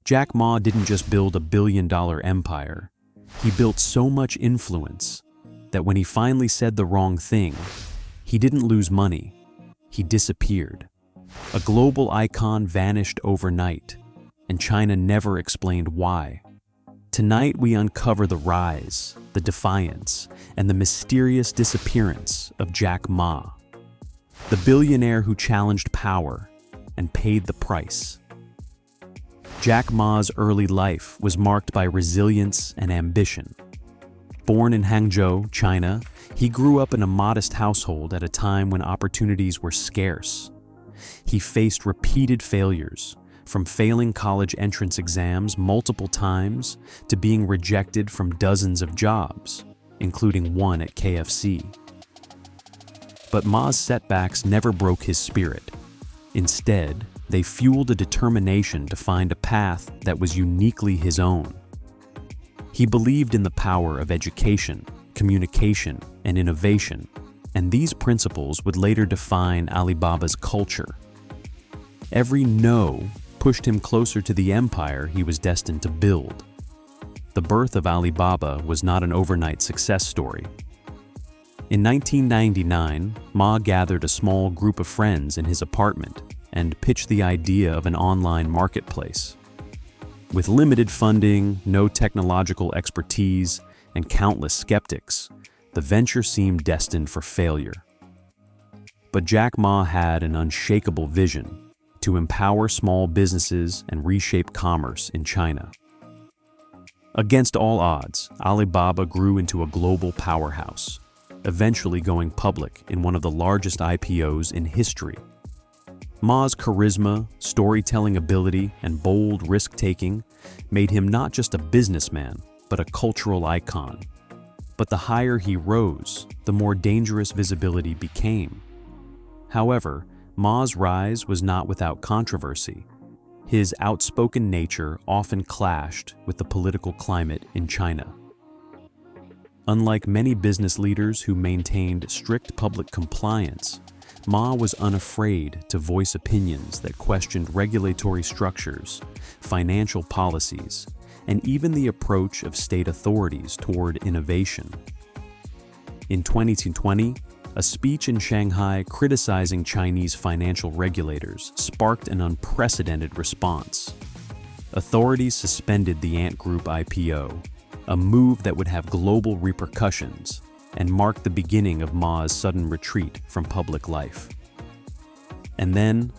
Jack Ma didn't just build a billion-dollar empire. He built so much influence that when he finally said the wrong thing, he didn't lose money. He disappeared. A global icon vanished overnight, and China never explained why. Tonight we uncover the rise, the defiance, and the mysterious disappearance of Jack Ma, the billionaire who challenged power and paid the price. Jack Ma's early life was marked by resilience and ambition. Born in Hangzhou, China, he grew up in a modest household at a time when opportunities were scarce. He faced repeated failures, from failing college entrance exams multiple times to being rejected from dozens of jobs, including one at KFC. But Ma's setbacks never broke his spirit. Instead, they fueled a determination to find a path that was uniquely his own. He believed in the power of education, communication, and innovation, and these principles would later define Alibaba's culture. Every no pushed him closer to the empire he was destined to build. The birth of Alibaba was not an overnight success story. In 1999, Ma gathered a small group of friends in his apartment and pitched the idea of an online marketplace. With limited funding, no technological expertise, and countless skeptics, the venture seemed destined for failure. But Jack Ma had an unshakable vision: to empower small businesses and reshape commerce in China. Against all odds, Alibaba grew into a global powerhouse, eventually going public in one of the largest IPOs in history. Ma's charisma, storytelling ability, and bold risk-taking made him not just a businessman, but a cultural icon. But the higher he rose, the more dangerous visibility became. However, Ma's rise was not without controversy. His outspoken nature often clashed with the political climate in China. Unlike many business leaders who maintained strict public compliance, Ma was unafraid to voice opinions that questioned regulatory structures, financial policies, and even the approach of state authorities toward innovation. In 2020, a speech in Shanghai criticizing Chinese financial regulators sparked an unprecedented response. Authorities suspended the Ant Group IPO, a move that would have global repercussions and mark the beginning of Ma's sudden retreat from public life. And then,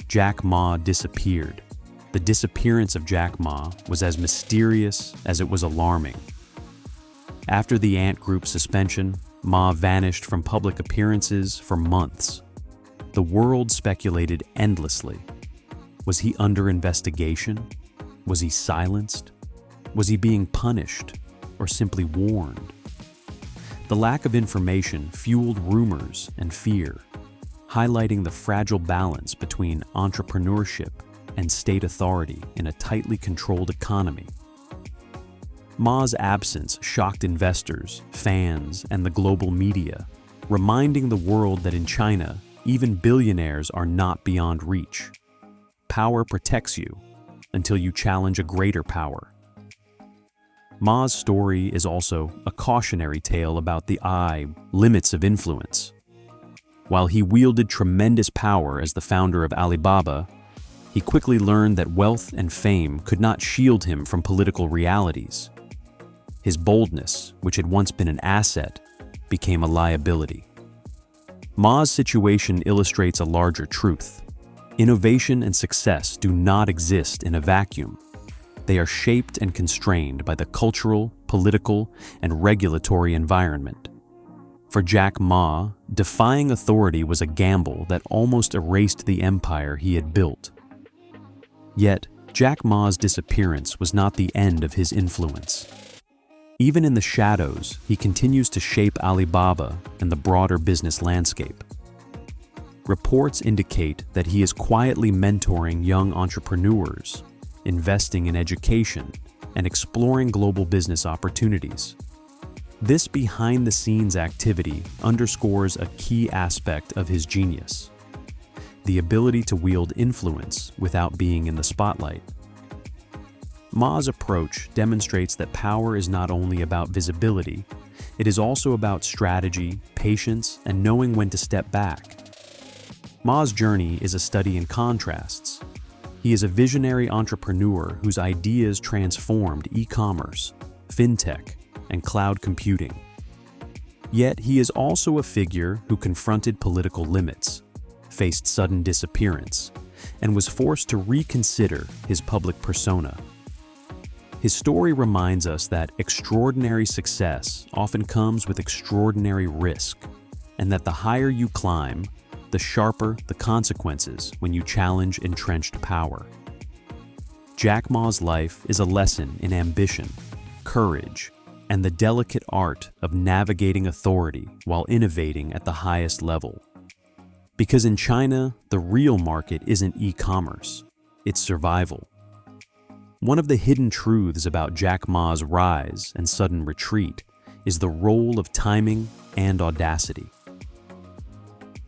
Jack Ma disappeared. The disappearance of Jack Ma was as mysterious as it was alarming. After the Ant Group suspension, Ma vanished from public appearances for months. The world speculated endlessly. Was he under investigation? Was he silenced? Was he being punished or simply warned? The lack of information fueled rumors and fear, highlighting the fragile balance between entrepreneurship and state authority in a tightly controlled economy. Ma's absence shocked investors, fans, and the global media, reminding the world that in China, even billionaires are not beyond reach. Power protects you until you challenge a greater power. Ma's story is also a cautionary tale about the limits of influence. While he wielded tremendous power as the founder of Alibaba, he quickly learned that wealth and fame could not shield him from political realities. His boldness, which had once been an asset, became a liability. Ma's situation illustrates a larger truth. Innovation and success do not exist in a vacuum. They are shaped and constrained by the cultural, political, and regulatory environment. For Jack Ma, defying authority was a gamble that almost erased the empire he had built. Yet, Jack Ma's disappearance was not the end of his influence. Even in the shadows, he continues to shape Alibaba and the broader business landscape. Reports indicate that he is quietly mentoring young entrepreneurs, investing in education, and exploring global business opportunities. This behind-the-scenes activity underscores a key aspect of his genius: the ability to wield influence without being in the spotlight. Ma's approach demonstrates that power is not only about visibility, it is also about strategy, patience, and knowing when to step back. Ma's journey is a study in contrasts. He is a visionary entrepreneur whose ideas transformed e-commerce, fintech, and cloud computing. Yet he is also a figure who confronted political limits, faced sudden disappearance, and was forced to reconsider his public persona. His story reminds us that extraordinary success often comes with extraordinary risk, and that the higher you climb, the sharper the consequences when you challenge entrenched power. Jack Ma's life is a lesson in ambition, courage, and the delicate art of navigating authority while innovating at the highest level. Because in China, the real market isn't e-commerce, it's survival. One of the hidden truths about Jack Ma's rise and sudden retreat is the role of timing and audacity.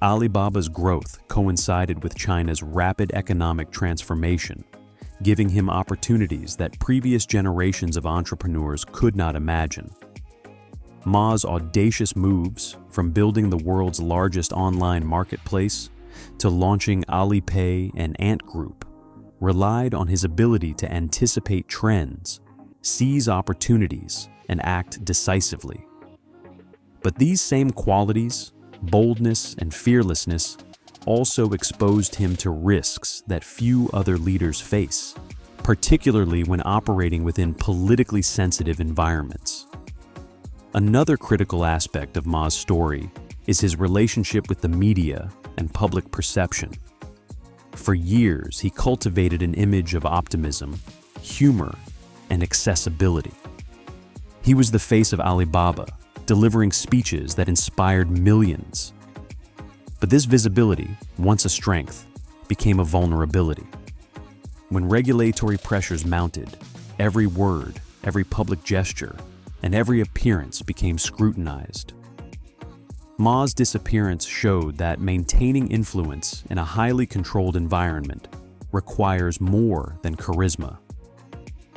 Alibaba's growth coincided with China's rapid economic transformation, giving him opportunities that previous generations of entrepreneurs could not imagine. Ma's audacious moves, from building the world's largest online marketplace to launching Alipay and Ant Group, relied on his ability to anticipate trends, seize opportunities, and act decisively. But these same qualities, boldness and fearlessness, also exposed him to risks that few other leaders face, particularly when operating within politically sensitive environments. Another critical aspect of Ma's story is his relationship with the media and public perception. For years, he cultivated an image of optimism, humor, and accessibility. He was the face of Alibaba, delivering speeches that inspired millions. But this visibility, once a strength, became a vulnerability. When regulatory pressures mounted, every word, every public gesture, and every appearance became scrutinized. Ma's disappearance showed that maintaining influence in a highly controlled environment requires more than charisma.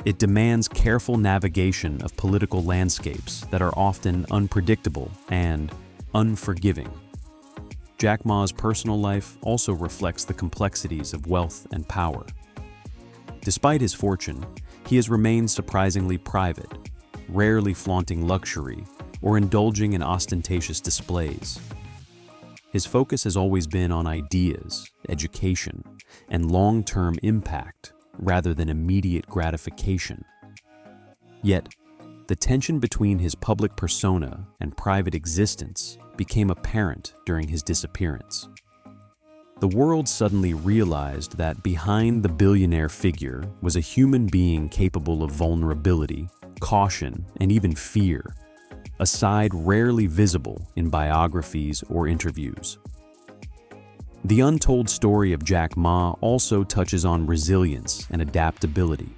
It demands careful navigation of political landscapes that are often unpredictable and unforgiving. Jack Ma's personal life also reflects the complexities of wealth and power. Despite his fortune, he has remained surprisingly private, rarely flaunting luxury or indulging in ostentatious displays. His focus has always been on ideas, education, and long-term impact rather than immediate gratification. Yet, the tension between his public persona and private existence became apparent during his disappearance. The world suddenly realized that behind the billionaire figure was a human being capable of vulnerability, caution, and even fear, a side rarely visible in biographies or interviews. The untold story of Jack Ma also touches on resilience and adaptability.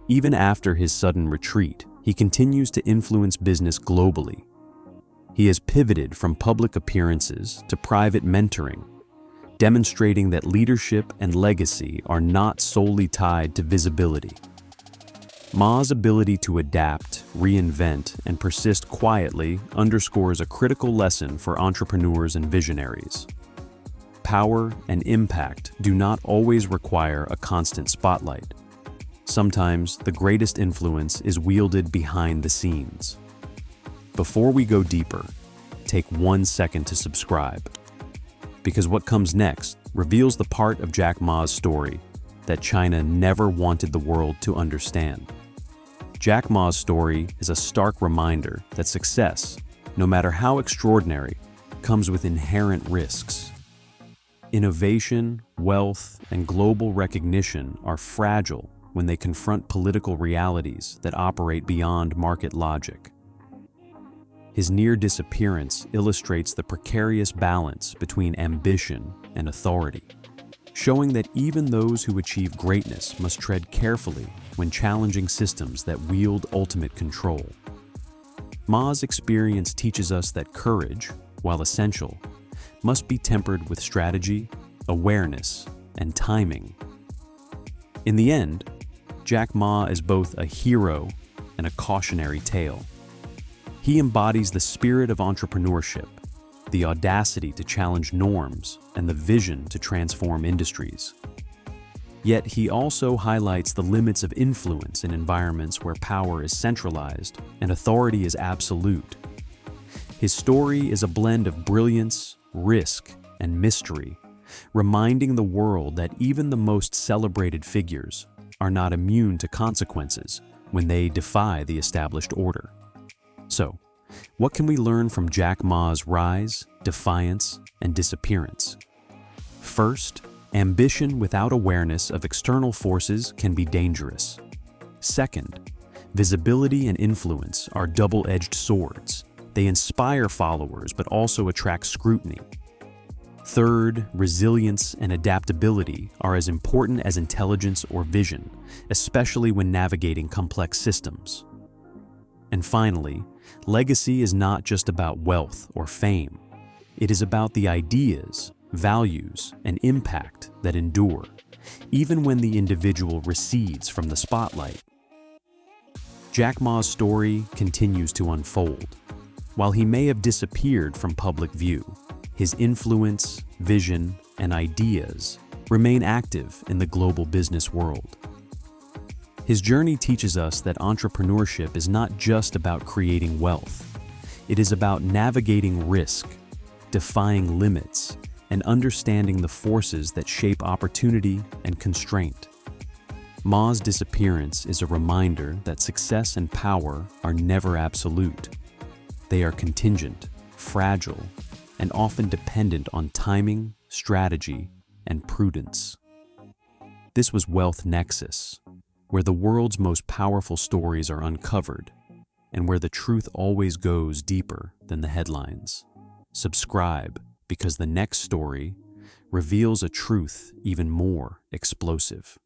Even after his sudden retreat, he continues to influence business globally. He has pivoted from public appearances to private mentoring, demonstrating that leadership and legacy are not solely tied to visibility. Ma's ability to adapt, reinvent, and persist quietly underscores a critical lesson for entrepreneurs and visionaries. Power and impact do not always require a constant spotlight. Sometimes the greatest influence is wielded behind the scenes. Before we go deeper, take 1 second to subscribe, because what comes next reveals the part of Jack Ma's story that China never wanted the world to understand. Jack Ma's story is a stark reminder that success, no matter how extraordinary, comes with inherent risks. Innovation, wealth, and global recognition are fragile when they confront political realities that operate beyond market logic. His near disappearance illustrates the precarious balance between ambition and authority, showing that even those who achieve greatness must tread carefully when challenging systems that wield ultimate control. Ma's experience teaches us that courage, while essential, must be tempered with strategy, awareness, and timing. In the end, Jack Ma is both a hero and a cautionary tale. He embodies the spirit of entrepreneurship, the audacity to challenge norms, and the vision to transform industries. Yet he also highlights the limits of influence in environments where power is centralized and authority is absolute. His story is a blend of brilliance, risk, and mystery, reminding the world that even the most celebrated figures are not immune to consequences when they defy the established order. So, what can we learn from Jack Ma's rise, defiance, and disappearance? First, ambition without awareness of external forces can be dangerous. Second, visibility and influence are double-edged swords. They inspire followers but also attract scrutiny. Third, resilience and adaptability are as important as intelligence or vision, especially when navigating complex systems. And finally, legacy is not just about wealth or fame. It is about the ideas, values, and impact that endure, even when the individual recedes from the spotlight. Jack Ma's story continues to unfold. While he may have disappeared from public view, his influence, vision, and ideas remain active in the global business world. His journey teaches us that entrepreneurship is not just about creating wealth. It is about navigating risk, defying limits, and understanding the forces that shape opportunity and constraint. Ma's disappearance is a reminder that success and power are never absolute. They are contingent, fragile, and often dependent on timing, strategy, and prudence. This was Wealth Nexus, where the world's most powerful stories are uncovered, and where the truth always goes deeper than the headlines. Subscribe, because the next story reveals a truth even more explosive.